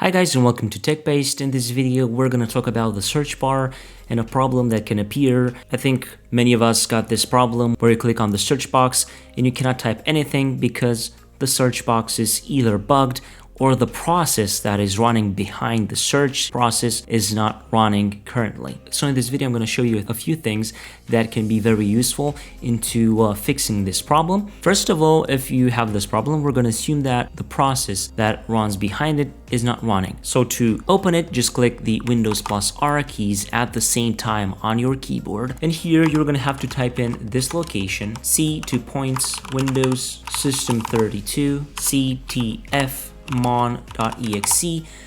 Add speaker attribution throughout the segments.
Speaker 1: Hi guys and welcome to TechBased. In this video we're going to talk about the search bar and a problem that can appear. I think many of us got this problem where you click on the search box and you cannot type anything because the search box is either bugged or the process that is running behind the search process is not running currently. So in this video I'm going to show you a few things that can be very useful into fixing this problem. First of all, if you have this problem, we're going to assume that the process that runs behind it is not running. So to open it, just click the Windows plus R keys at the same time on your keyboard. And here you're going to have to type in this location, C2 Windows System 32 ctfmon.exe.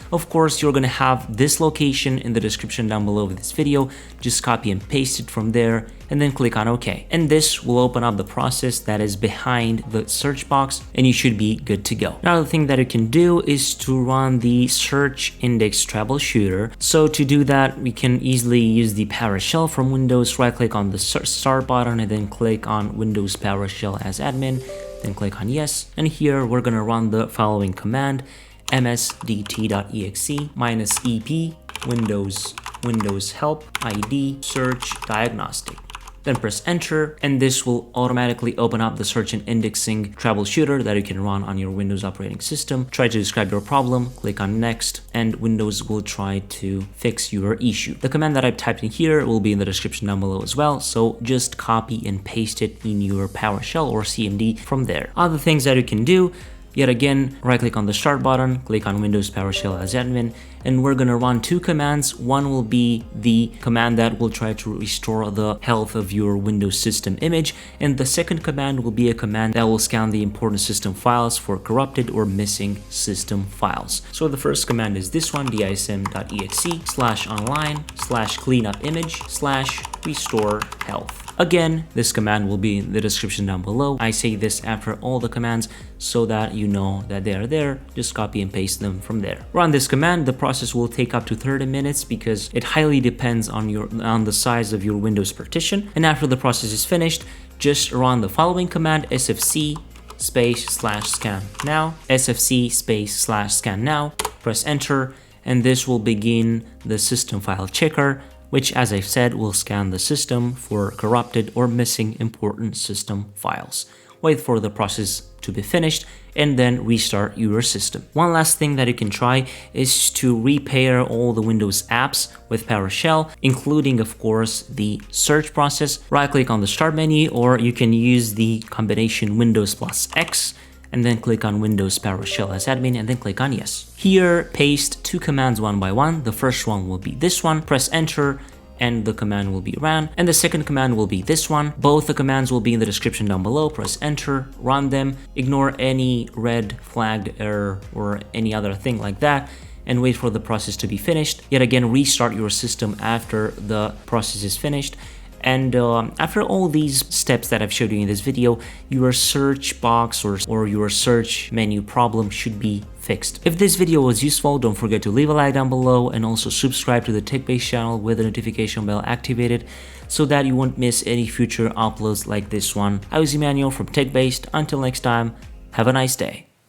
Speaker 1: Of course, you're going to have this location in the description down below of this video. Just copy and paste it from there and then click on OK. And this will open up the process that is behind the search box and you should be good to go. Now, the thing that you can do is to run the search index troubleshooter. So to do that, we can easily use the PowerShell from Windows. Right click on the start button and then click on Windows PowerShell as admin. Then click on yes, and here we're going to run the following command: msdt.exe -ep WindowsHelp ID SearchDiagnostic. Then press enter, and this will automatically open up the search and indexing troubleshooter that you can run on your Windows operating system. Try to describe your problem, click on next, and Windows will try to fix your issue. The command that I've typed in here will be in the description down below as well, so just copy and paste it in your PowerShell or CMD from there. Other things that you can do: yet again, right click on the start button, click on Windows PowerShell as admin, and we're going to run two commands. One will be the command that will try to restore the health of your Windows system image, and the second command will be a command that will scan the important system files for corrupted or missing system files. So the first command is this one, DISM.exe /online/cleanupimage/restorehealth. Again, this command will be in the description down below. I say this after all the commands so that you know that they are there. Just copy and paste them from there. Run this command. The process will take up to 30 minutes because it highly depends on the size of your Windows partition. And after the process is finished, just run the following command: sfc /scannow, sfc /scannow. Press enter, and this will begin the system file checker, which, as I've said, will scan the system for corrupted or missing important system files. Wait for the process to be finished and then restart your system. One last thing that you can try is to repair all the Windows apps with PowerShell, including, of course, the search process. Right click on the start menu, or you can use the combination Windows plus X and then click on Windows PowerShell as admin and then click on yes. Here, paste two commands one by one. The first one will be this one. Press enter and the command will be ran, and the second command will be this one. Both the commands will be in the description down below. Press enter, run them, ignore any red flagged error or any other thing like that, and wait for the process to be finished. Yet again, restart your system after the process is finished. And after all these steps that I've showed you in this video, your search box or your search menu problem should be fixed. If this video was useful, don't forget to leave a like down below and also subscribe to the TechBased channel with the notification bell activated so that you won't miss any future uploads like this one. I was Emmanuel from TechBased. Until next time, have a nice day.